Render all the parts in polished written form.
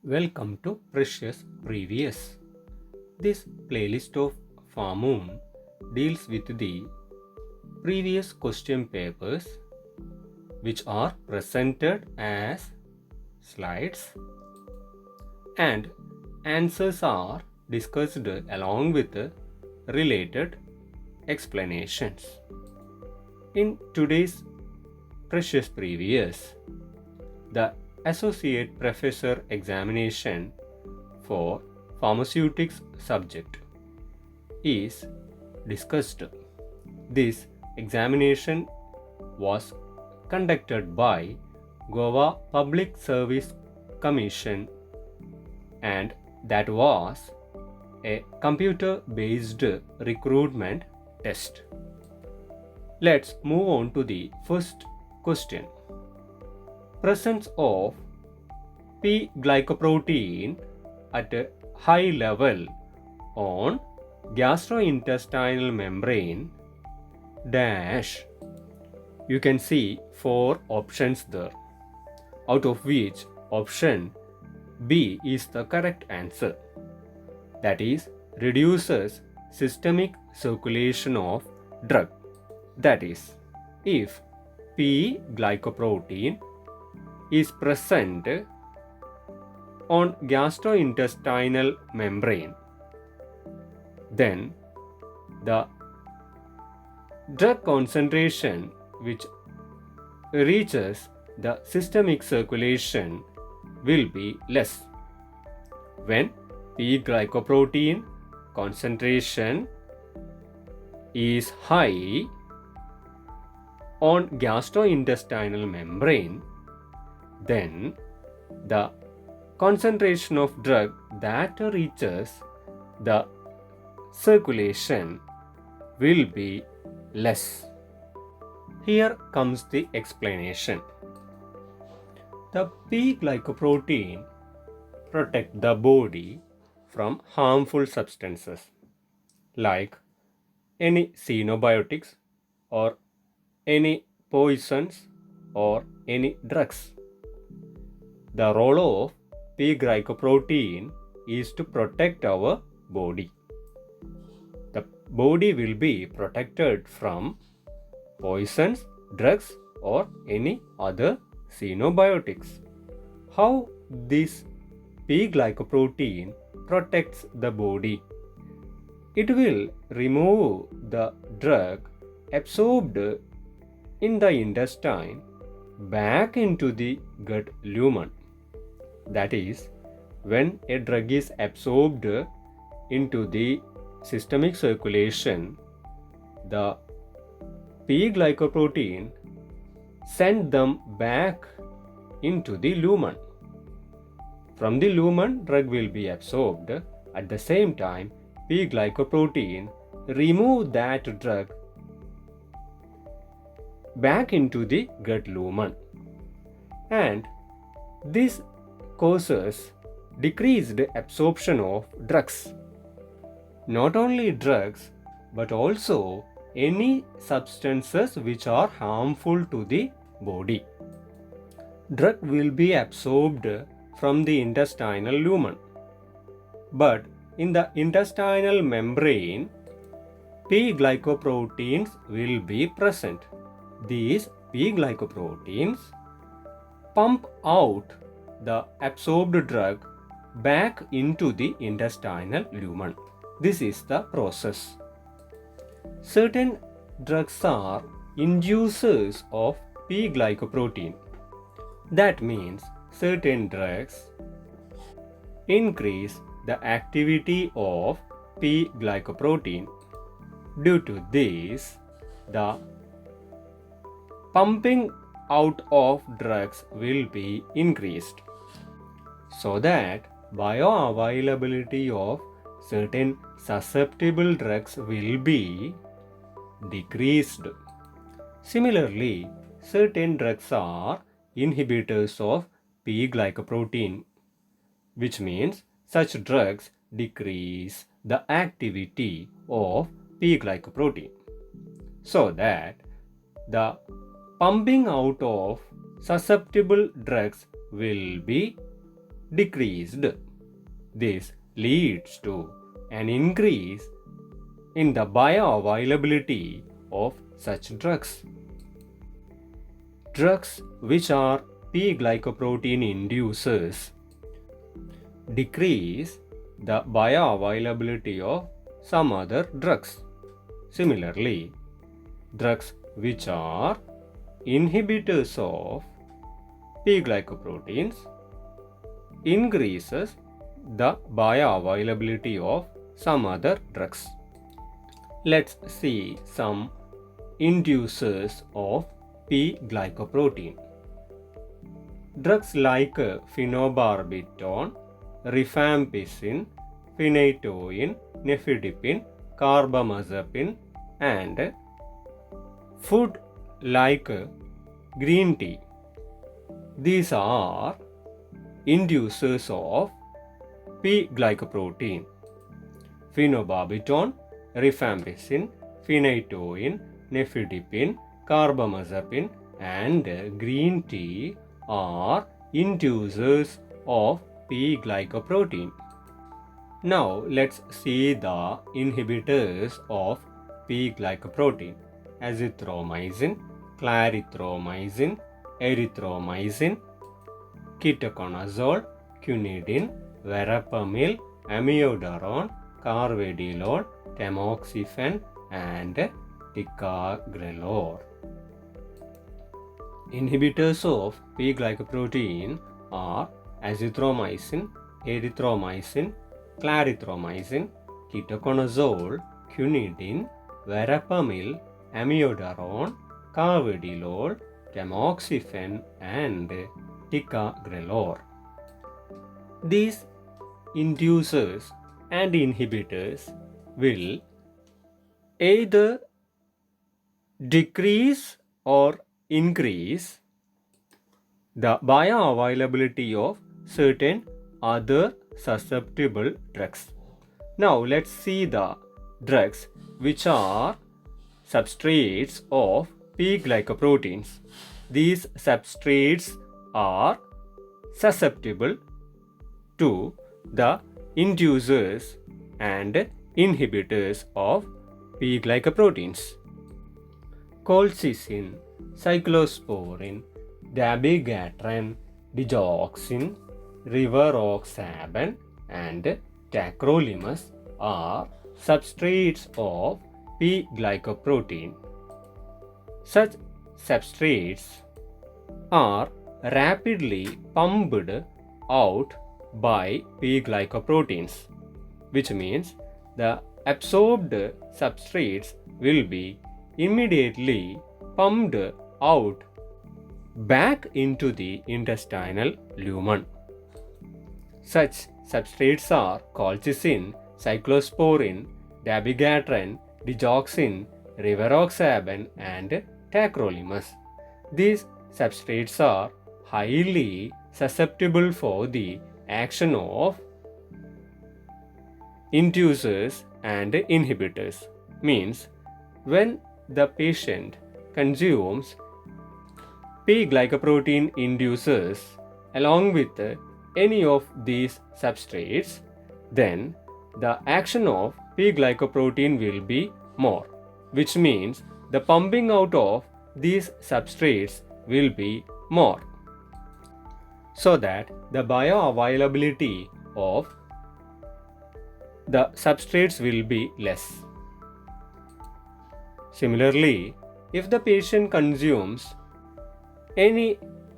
Welcome to Precious Previous. This playlist of Farmoon deals with the previous question papers which are presented as slides and answers are discussed along with related explanations. In today's Precious Previous, the Associate Professor examination for Pharmaceutics subject is discussed. This examination was conducted by Goa Public Service Commission and that was a computer-based recruitment test. Let's move on to the first question. Presence of P-glycoprotein at a high level on gastrointestinal membrane dash. You can see 4 options there, out of which option B is the correct answer. That is, reduces systemic circulation of drug. That is, if P-glycoprotein is present on gastrointestinal membrane, then the drug concentration which reaches the systemic circulation will be less. When P-glycoprotein concentration is high on gastrointestinal membrane, then the concentration of drug that reaches the circulation will be less. Here comes the explanation. The P-glycoprotein protect the body from harmful substances like any xenobiotics or any poisons or any drugs. The role of P-glycoprotein is to protect our body. The body will be protected from poisons, drugs or any other xenobiotics. How this P-glycoprotein protects the body? It will remove the drug absorbed in the intestine back into the gut lumen. That is, when a drug is absorbed into the systemic circulation, the P-glycoprotein send them back into the lumen. From the lumen, drug will be absorbed. At the same time, P-glycoprotein remove that drug back into the gut lumen. And this causes decreased absorption of drugs. Not only drugs, but also any substances which are harmful to the body. Drug will be absorbed from the intestinal lumen. But in the intestinal membrane, P-glycoproteins will be present. These P-glycoproteins pump out the absorbed drug back into the intestinal lumen. This is the process. Certain drugs are inducers of P-glycoprotein. That means certain drugs increase the activity of P-glycoprotein. Due to this, the pumping out of drugs will be increased, so that bioavailability of certain susceptible drugs will be decreased. Similarly, certain drugs are inhibitors of P-glycoprotein, which means such drugs decrease the activity of P-glycoprotein, so that the pumping out of susceptible drugs will be decreased. This leads to an increase in the bioavailability of such drugs. Drugs which are P-glycoprotein inducers decrease the bioavailability of some other drugs. Similarly, drugs which are inhibitors of P-glycoproteins increases the bioavailability of some other drugs. Let's see some inducers of P-glycoprotein. Drugs like phenobarbital, rifampicin, phenytoin, nifedipine, carbamazepine, and food like green tea. These are inducers of P-glycoprotein. Phenobarbital, rifampicin, phenytoin, nifedipine, carbamazepine, and green tea are inducers of P-glycoprotein. Now let's see the inhibitors of P-glycoprotein: azithromycin, clarithromycin, erythromycin, ketoconazole, quinidine, verapamil, amiodarone, carvedilol, tamoxifen, and ticagrelor. Inhibitors of P-glycoprotein are azithromycin, erythromycin, clarithromycin, ketoconazole, quinidine, verapamil, amiodarone, carvedilol, tamoxifen, and ticagrelor. These inducers and inhibitors will either decrease or increase the bioavailability of certain other susceptible drugs. Now let's see the drugs which are substrates of P-glycoproteins. These substrates are susceptible to the inducers and inhibitors of P-glycoproteins. Colchicine, cyclosporin, dabigatran, digoxin, rivaroxaban, and tacrolimus are substrates of P-glycoprotein. Such substrates are rapidly pumped out by P-glycoproteins, which means the absorbed substrates will be immediately pumped out back into the intestinal lumen. Such substrates are colchicine, cyclosporin, dabigatran, digoxin, rivaroxaban, and tacrolimus. These substrates are highly susceptible for the action of inducers and inhibitors. Means when the patient consumes P-glycoprotein inducers along with any of these substrates, then the action of P-glycoprotein will be more, which means the pumping out of these substrates will be more, so that the bioavailability of the substrates will be less. Similarly, if the patient consumes any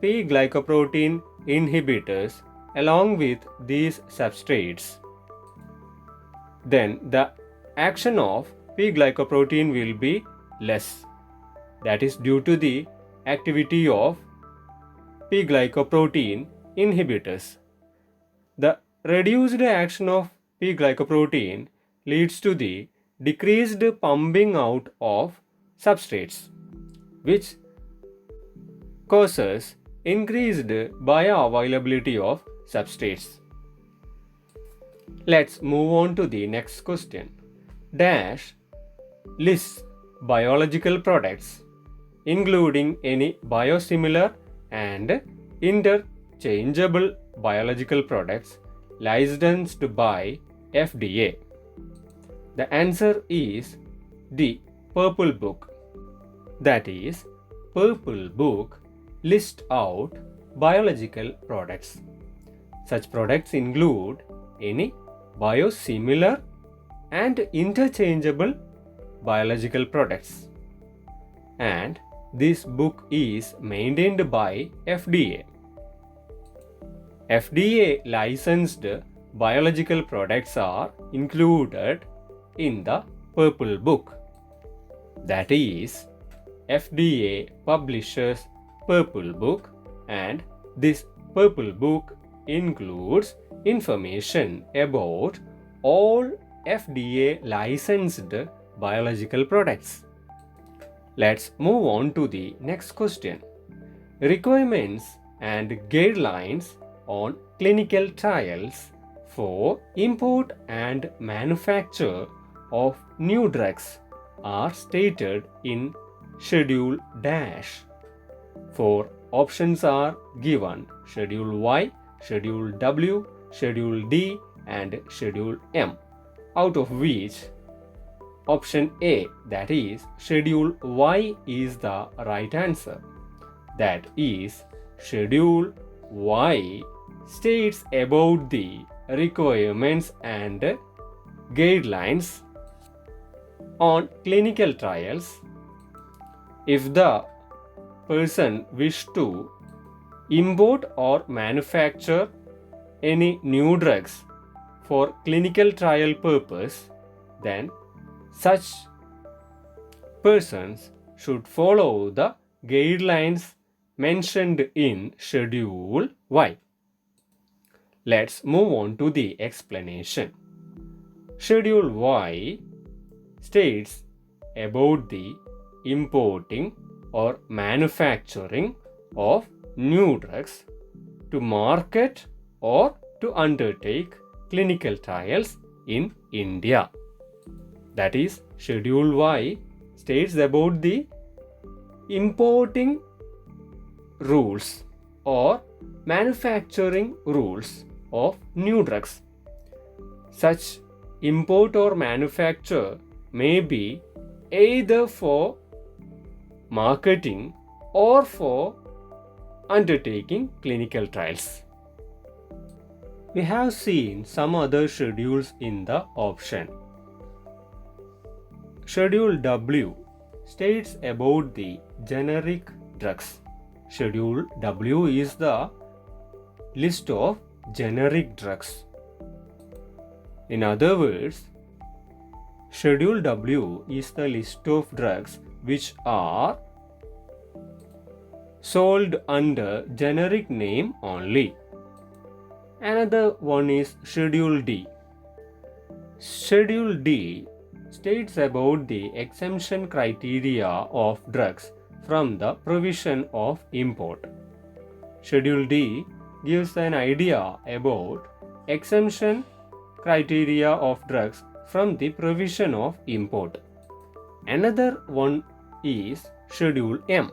P-glycoprotein inhibitors along with these substrates, then the action of P-glycoprotein will be less. That is due to the activity of P-glycoprotein inhibitors. The reduced action of P-glycoprotein leads to the decreased pumping out of substrates, which causes increased bioavailability of substrates. Let's move on to the next question. Dash lists biological products including any biosimilar and interchangeable biological products licensed by FDA? The answer is the Purple Book. That is, Purple Book lists out biological products. Such products include any biosimilar and interchangeable biological products. And this book is maintained by FDA. FDA licensed biological products are included in the Purple Book. That is, FDA publishes Purple Book, and this Purple Book includes information about all FDA licensed biological products. Let's move on to the next question. Requirements and guidelines on clinical trials for import and manufacture of new drugs are stated in Schedule Dash. 4 options are given: Schedule Y, Schedule W, Schedule D, and Schedule M, out of which option A, that is Schedule Y, is the right answer. That is, Schedule Y states about the requirements and guidelines on clinical trials. If the person wishes to import or manufacture any new drugs for clinical trial purpose, then such persons should follow the guidelines mentioned in Schedule Y. Let's move on to the explanation. Schedule Y states about the importing or manufacturing of new drugs to market or to undertake clinical trials in India. That is, Schedule Y states about the importing rules or manufacturing rules of new drugs. Such import or manufacture may be either for marketing or for undertaking clinical trials. We have seen some other schedules in the option. Schedule W states about the generic drugs. Schedule W is the list of generic drugs. In other words, Schedule W is the list of drugs which are sold under generic name only. Another one is Schedule D. Schedule D states about the exemption criteria of drugs from the provision of import. Schedule D gives an idea about exemption criteria of drugs from the provision of import. Another one is Schedule M.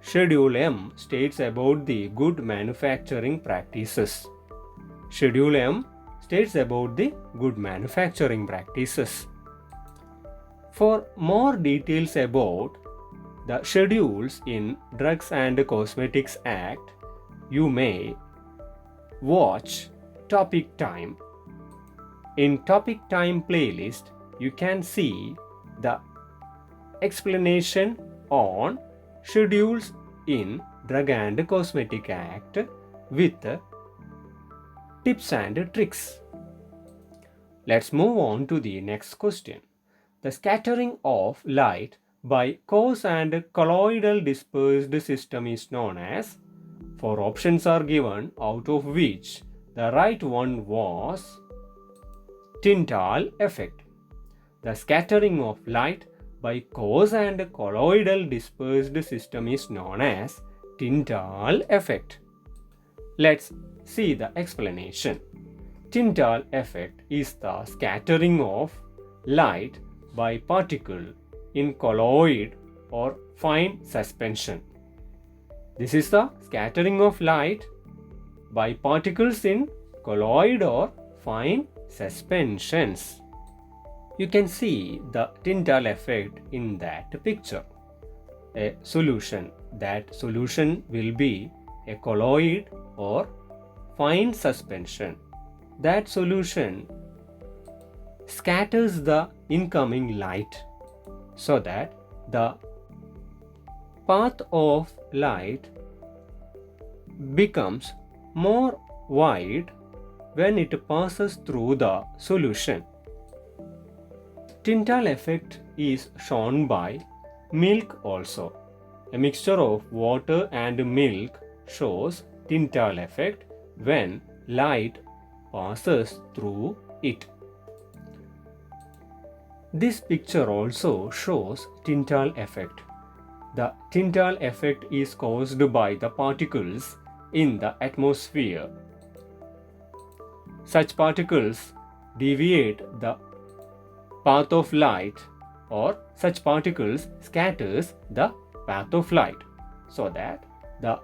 Schedule M states about the good manufacturing practices. Schedule M states about the good manufacturing practices. For more details about the schedules in Drugs and Cosmetics Act, you may watch Topic Time. In Topic Time playlist, you can see the explanation on schedules in Drug and Cosmetic Act with tips and tricks. Let's move on to the next question. The scattering of light by cause and colloidal dispersed system is known as. 4 options are given, out of which the right one was Tyndall effect. The scattering of light by cause and colloidal dispersed system is known as Tyndall effect. Let's see the explanation. Tyndall effect is the scattering of light by particle in colloid or fine suspension. This is the scattering of light by particles in colloid or fine suspensions. You can see the Tyndall effect in that picture. A solution. That solution will be a colloid or fine suspension. That solution scatters the incoming light so that the path of light becomes more wide when it passes through the solution. Tyndall effect is shown by milk also. A mixture of water and milk shows Tyndall effect when light passes through it. This picture also shows Tyndall effect. The Tyndall effect is caused by the particles in the atmosphere. Such particles deviate the path of light, or such particles scatters the path of light, so that the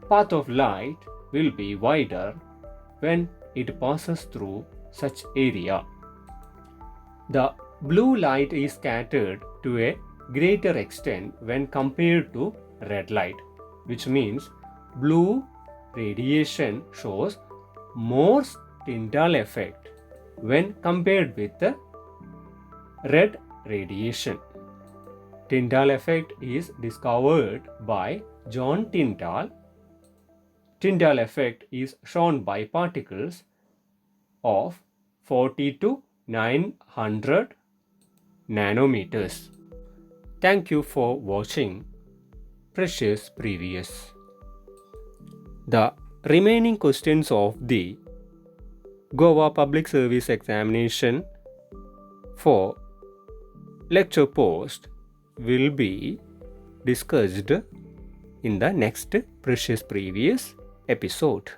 path of light will be wider when it passes through such area. The blue light is scattered to a greater extent when compared to red light, which means blue radiation shows more Tyndall effect when compared with the red radiation. Tyndall effect is discovered by John Tyndall. Tyndall effect is shown by particles of 40 to 900 nanometers. Thank you for watching Precious Previous. The remaining questions of the Goa Public Service Examination for lecture post will be discussed in the next Precious Previous episode.